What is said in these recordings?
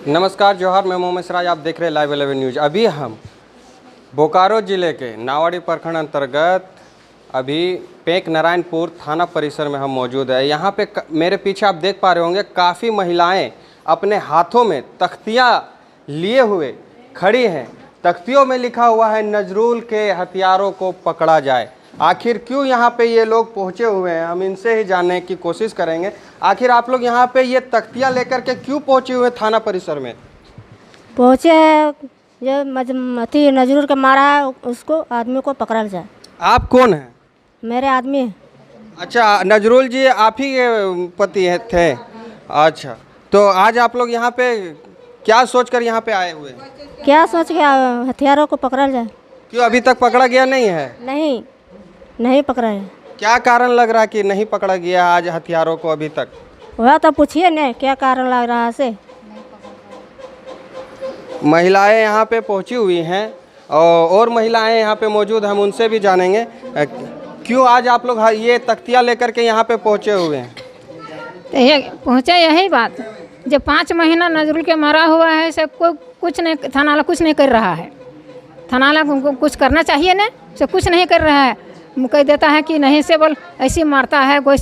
नमस्कार जोहार, मैं मोहम्मद सिराज, आप देख रहे हैं लाइव 11 न्यूज़। अभी हम बोकारो ज़िले के नावाड़ी प्रखंड अंतर्गत अभी पेक नारायणपुर थाना परिसर में हम मौजूद है। यहाँ पे मेरे पीछे आप देख पा रहे होंगे काफ़ी महिलाएं अपने हाथों में तख्तियाँ लिए हुए खड़ी हैं। तख्तियों में लिखा हुआ है नजरुल के हथियारों को पकड़ा जाए। आखिर क्यों यहाँ पे ये लोग पहुँचे हुए हैं, हम इनसे ही जानने की कोशिश करेंगे। आखिर आप लोग यहाँ पे ये तख्तियाँ लेकर के क्यों पहुँचे हुए थाना परिसर में? पहुँचे है जो नजरुल का मारा है उसको आदमी को पकड़ा जाए। आप कौन हैं? मेरे आदमी है। अच्छा, नजरुल जी आप ही के पति थे? अच्छा, तो आज आप लोग यहाँ पे क्या सोचकर यहाँ पे आए हुए? क्या सोच के हथियारों को पकड़ा जाए। क्यों अभी तक पकड़ा गया नहीं है? नहीं पकड़ा है। क्या कारण लग रहा है कि नहीं पकड़ा गया आज हथियारों को अभी तक? वह तो पूछिए न क्या कारण लग रहा है से। महिलाएं यहाँ पे पहुँची हुई हैं और महिलाएं यहाँ पे मौजूद, हम उनसे भी जानेंगे क्यों आज आप लोग ये तख्तियाँ लेकर के यहाँ पे पहुँचे हुए हैं। तो ये पहुँचा यही बात, जब 5 महीना नजरुल के मरा हुआ है से कोई कुछ नहीं, थाना वाला कुछ नहीं कर रहा है। थाना वाला को कुछ करना चाहिए ना, से कुछ नहीं कर रहा है। कह देता है कि नहीं से बोल ऐसी मारता है, कोई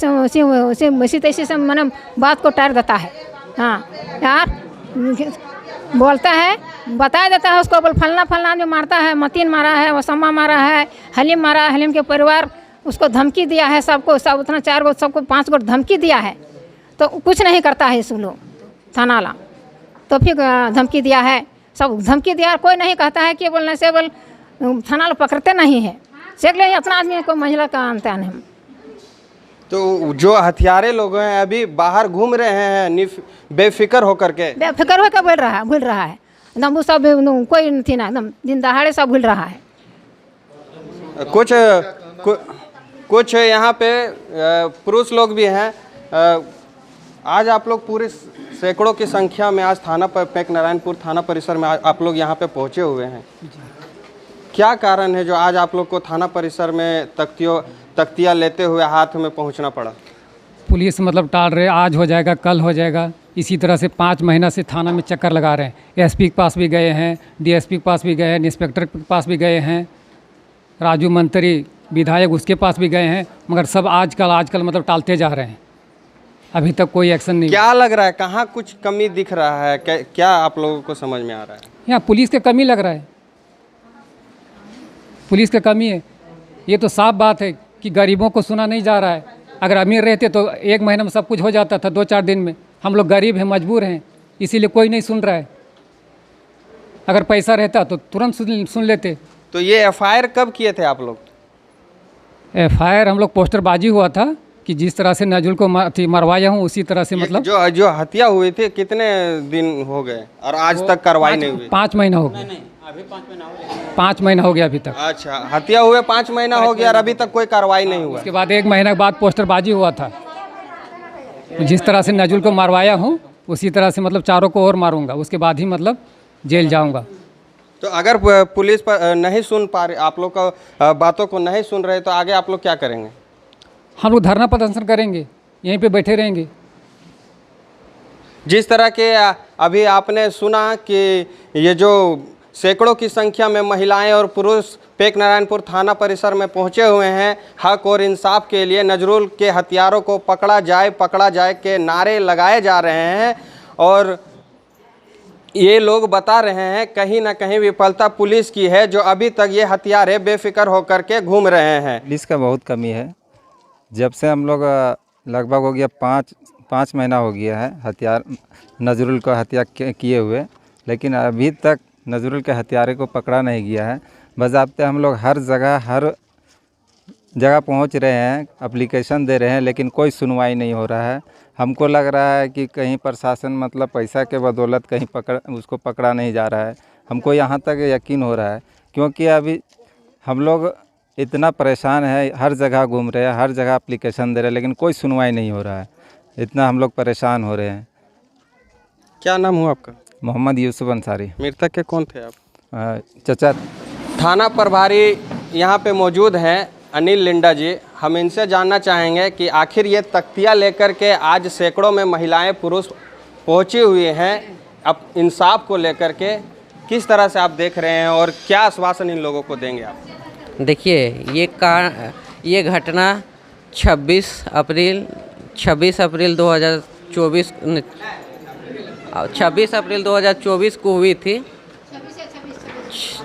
वैसी तैसी से मैंने बात को टार देता है। हाँ यार बोलता है, बता देता है उसको, बोल फलना फलना जो मारता है, मतीन मारा है, वसम्मा मारा है, हलीम मारा है, हलीम के परिवार उसको धमकी दिया है, सबको सब उतना 4 गो सबको 5 गो धमकी दिया है, तो कुछ नहीं करता है सुन लो थाना वाला। तो फिर धमकी दिया है, सब धमकी दिया, कोई नहीं कहता है कि बोलने से बोल थाना वाला पकड़ते नहीं है। सेक ले अपना आदमी को महिला का अंतर नहीं। तो जो हथियारे लोग हैं अभी बाहर घूम रहे हैं बेफिक्र होकर के, बेफिक्र होकर भूल रहा है एकदम, वो सब कोई नहीं ना, एकदम दिन दहाड़े सब भूल रहा है। कुछ यहाँ पे पुरुष लोग भी हैं। आज आप लोग पूरे सैकड़ों की संख्या में आज थाना पर पेक नारायणपुर थाना परिसर में आप लोग यहाँ पे पहुँचे हुए हैं। क्या कारण है जो आज आप लोग को थाना परिसर में तख्तियाँ लेते हुए हाथ में पहुँचना पड़ा? पुलिस मतलब टाल रहे, आज हो जाएगा कल हो जाएगा, इसी तरह से 5 महीना से थाना में चक्कर लगा रहे हैं। एसपी के पास भी गए हैं, डीएसपी के पास भी गए हैं, इंस्पेक्टर के पास भी गए हैं, राजू मंत्री विधायक उसके पास भी गए हैं, मगर सब आजकल मतलब टालते जा रहे हैं। अभी तक कोई एक्शन नहीं। क्या लग रहा है, कहाँ कुछ कमी दिख रहा है? क्या आप लोगों को समझ में आ रहा है? यहाँ पुलिस की कमी लग रहा है, पुलिस की कमी है। ये तो साफ बात है कि गरीबों को सुना नहीं जा रहा है। अगर अमीर रहते तो 1 महीने में सब कुछ हो जाता था, 2-4 दिन में। हम लोग गरीब हैं, मजबूर हैं, इसीलिए कोई नहीं सुन रहा है। अगर पैसा रहता तो तुरंत सुन लेते। तो ये एफआईआर कब किए थे आप लोग? एफआईआर हम लोग पोस्टरबाजी हुआ था कि जिस तरह से नजरुल को मरवाया हूँ उसी तरह से, मतलब जो हत्या हुई थी कितने दिन हो गए और आज तक कार्रवाई नहीं हुई? 5 महीना हो गया। अभी 5 महीना हो गया अभी तक। अच्छा, हत्या हुए 5 महीना हो गया और अभी तक कोई कार्रवाई नहीं हुआ। उसके बाद 1 महीना के बाद पोस्टरबाजी हुआ था, जिस तरह से नजरुल को मारवाया हूँ उसी तरह से मतलब चारों को और मारूंगा, उसके बाद ही मतलब जेल जाऊंगा। तो अगर पुलिस पर नहीं सुन पा रहे, आप लोग का बातों को नहीं सुन रहे, तो आगे आप लोग क्या करेंगे? हम लोग धरना प्रदर्शन करेंगे, यहीं पे बैठे रहेंगे। जिस तरह के अभी आपने सुना कि ये जो सैकड़ों की संख्या में महिलाएं और पुरुष पेक नारायणपुर थाना परिसर में पहुंचे हुए हैं हक और इंसाफ के लिए, नजरुल के हथियारों को पकड़ा जाए के नारे लगाए जा रहे हैं और ये लोग बता रहे हैं कहीं ना कहीं विफलता पुलिस की है, जो अभी तक ये हथियारे बेफिक्र होकर के घूम रहे हैं। पुलिस का बहुत कमी है। जब से हम लोग लगभग हो गया 5 महीना हो गया है नजरुल को हत्या किए हुए, लेकिन अभी तक नजरुल के हत्यारे को पकड़ा नहीं गया है। बज़ाब्ते हम लोग हर जगह पहुंच रहे हैं, एप्लीकेशन दे रहे हैं, लेकिन कोई सुनवाई नहीं हो रहा है। हमको लग रहा है कि कहीं प्रशासन मतलब पैसा के बदौलत कहीं उसको पकड़ा नहीं जा रहा है। हमको यहाँ तक यकीन हो रहा है, क्योंकि अभी हम लोग इतना परेशान है, हर जगह घूम रहे हैं, हर जगह एप्लीकेशन दे रहे हैं, लेकिन कोई सुनवाई नहीं हो रहा है। इतना हम लोग परेशान हो रहे हैं। क्या नाम हुआ आपका? मोहम्मद यूसुफ अंसारी। मृतक के कौन थे आप? चचा। थाना प्रभारी यहाँ पे मौजूद हैं अनिल लिंडा जी। हम इनसे जानना चाहेंगे कि आखिर ये तख्तियाँ लेकर के आज सैकड़ों में महिलाएं पुरुष पहुँची हुई हैं, अब इंसाफ को लेकर के किस तरह से आप देख रहे हैं और क्या आश्वासन इन लोगों को देंगे आप? देखिए, ये घटना 26 अप्रैल 2024 26 अप्रैल 2024 को हुई थी।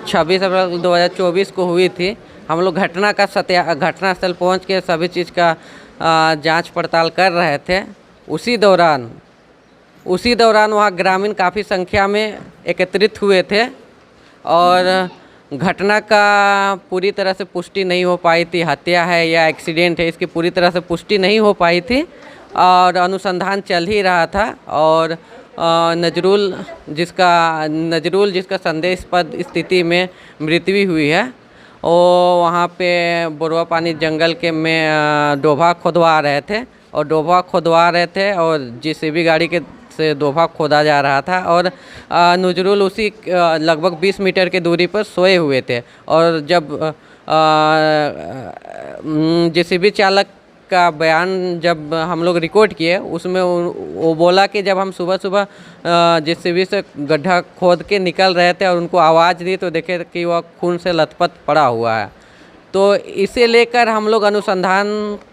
26 अप्रैल 2024 को हुई थी। हम लोग घटनास्थल पहुंच के सभी चीज़ का जांच पड़ताल कर रहे थे। उसी दौरान वहाँ ग्रामीण काफ़ी संख्या में एकत्रित हुए थे और घटना का पूरी तरह से पुष्टि नहीं हो पाई थी, हत्या है या एक्सीडेंट है इसकी पूरी तरह से पुष्टि नहीं हो पाई थी और अनुसंधान चल ही रहा था। और नजरुल जिसका संदेहास्पद स्थिति में मृत्यु हुई है, वो वहाँ पे बोरवा पानी जंगल के में डोभा खोदवा रहे थे और जेसीबी गाड़ी के से डोभा खोदा जा रहा था और नजरुल उसी लगभग 20 मीटर की दूरी पर सोए हुए थे। और जब जेसीबी चालक का बयान जब हम लोग रिकॉर्ड किए, उसमें वो बोला कि जब हम सुबह जेसीबी से गड्ढा खोद के निकल रहे थे और उनको आवाज़ दी तो देखे कि वह खून से लथपथ पड़ा हुआ है। तो इसे लेकर हम लोग अनुसंधान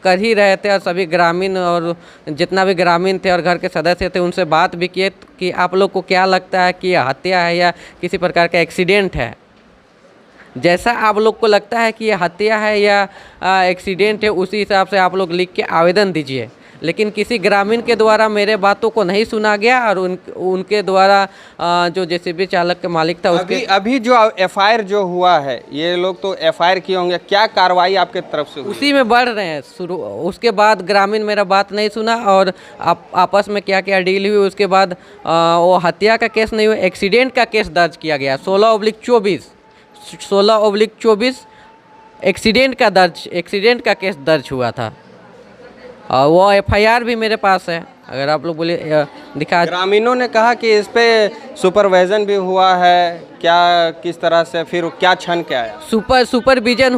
कर ही रहे थे और सभी ग्रामीण और जितना भी ग्रामीण थे और घर के सदस्य थे उनसे बात भी किए कि आप लोग को क्या लगता है कि यह हत्या है या किसी प्रकार का एक्सीडेंट है। जैसा आप लोग को लगता है कि यह हत्या है या एक्सीडेंट है, उसी हिसाब से आप लोग लिख के आवेदन दीजिए। लेकिन किसी ग्रामीण के द्वारा मेरे बातों को नहीं सुना गया और उनके द्वारा जो जेसीबी चालक के मालिक था उसके अभी जो एफआईआर जो हुआ है, ये लोग तो एफआईआर किए होंगे, क्या कार्रवाई आपके तरफ से हुई? उसी में बढ़ रहे हैं। उसके बाद ग्रामीण मेरा बात नहीं सुना और आपस में क्या क्या डील हुई, उसके बाद वो हत्या का केस नहीं हुआ, एक्सीडेंट का केस दर्ज किया गया 16/24 एक्सीडेंट का केस दर्ज हुआ था। वो एफआईआर भी मेरे पास है, अगर आप लोग बोले दिखा। ग्रामीणों ने कहा कि इस पे सुपरवाइजन भी हुआ है, क्या किस तरह से फिर क्या छन के आया? सुपरविजन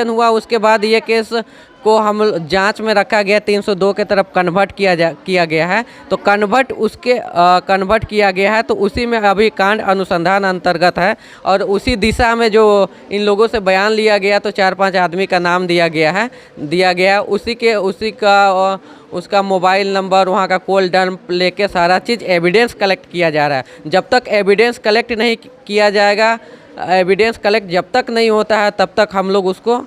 हुआ। उसके बाद ये केस को हम जांच में रखा गया, 302 के तरफ कन्वर्ट किया गया है। तो कन्वर्ट किया गया है तो उसी में अभी कांड अनुसंधान अंतर्गत है और उसी दिशा में जो इन लोगों से बयान लिया गया तो 4-5 आदमी का नाम दिया गया उसका मोबाइल नंबर, वहाँ का कॉल डंप लेके सारा चीज़ एविडेंस कलेक्ट किया जा रहा है। जब तक एविडेंस कलेक्ट नहीं किया जाएगा, एविडेंस कलेक्ट जब तक नहीं होता है तब तक हम लोग उसको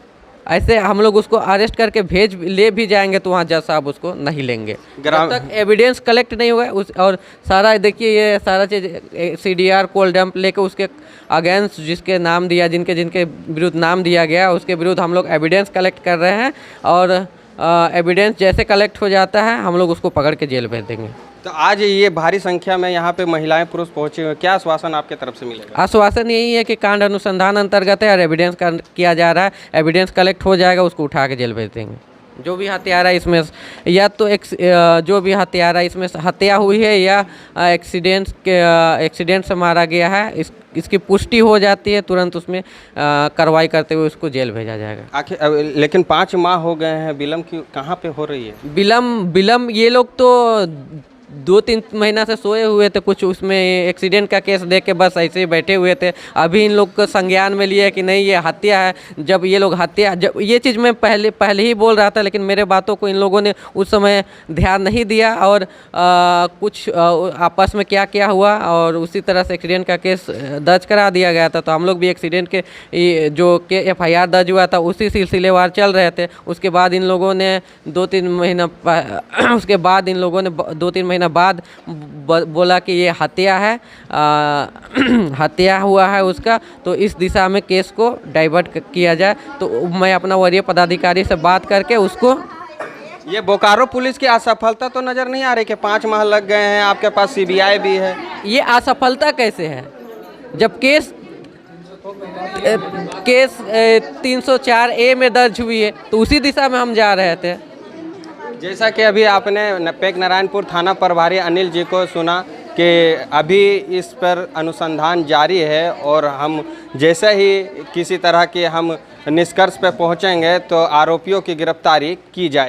अरेस्ट करके ले भी जाएंगे तो वहाँ जज साहब उसको नहीं लेंगे जब तक एविडेंस कलेक्ट नहीं होगा। और सारा देखिए ये सारा चीज़ CDR कॉल डंप लेके उसके अगेंस्ट जिनके जिनके विरुद्ध नाम दिया गया उसके विरुद्ध हम लोग एविडेंस कलेक्ट कर रहे हैं और एविडेंस जैसे कलेक्ट हो जाता है हम लोग उसको पकड़ के जेल भेज देंगे। तो आज ये भारी संख्या में यहाँ पे महिलाएं पुरुष पहुंचे हुए, क्या आश्वासन आपके तरफ से मिलेगा? आश्वासन यही है कि कांड अनुसंधान अंतर्गत है और एविडेंस किया जा रहा है, एविडेंस कलेक्ट हो जाएगा, उसको उठा के जेल भेज देंगे। जो भी हत्यारा इसमें इसमें हत्या हुई है या एक्सीडेंट से मारा गया है, इसकी पुष्टि हो जाती है तुरंत उसमें कार्रवाई करते हुए उसको जेल भेजा जाएगा। आखिर लेकिन 5 माह हो गए हैं, विलम्ब क्यों, कहाँ पे हो रही है विलम्ब? ये लोग तो 2-3 महीना से सोए हुए थे, कुछ उसमें एक्सीडेंट का केस देख के बस ऐसे ही बैठे हुए थे। अभी इन लोग को संज्ञान में लिया कि नहीं ये हत्या है। जब ये चीज़ मैं पहले ही बोल रहा था, लेकिन मेरे बातों को इन लोगों ने उस समय ध्यान नहीं दिया और कुछ आपस में क्या हुआ और उसी तरह से एक्सीडेंट का केस दर्ज करा दिया गया था। तो हम लोग भी एक्सीडेंट के जो के FIR दर्ज हुआ था उसी सिलसिलेवार चल रहे थे। उसके बाद इन लोगों ने 2-3 महीना बाद बोला कि ये हत्या है, हत्या हुआ है उसका, तो इस दिशा में केस को डाइवर्ट किया जाए। तो मैं अपना वरीय पदाधिकारी से बात करके उसको ये बोकारो पुलिस की असफलता तो नज़र नहीं आ रही कि 5 माह लग गए हैं, आपके पास CBI भी है। ये असफलता कैसे है जब केस 304A में दर्ज हुई है तो उसी दिशा में हम जा रहे थे। जैसा कि अभी आपने पेक नारायणपुर थाना प्रभारी अनिल जी को सुना कि अभी इस पर अनुसंधान जारी है और हम जैसे ही किसी तरह के हम निष्कर्ष पर पहुंचेंगे तो आरोपियों की गिरफ्तारी की जाए।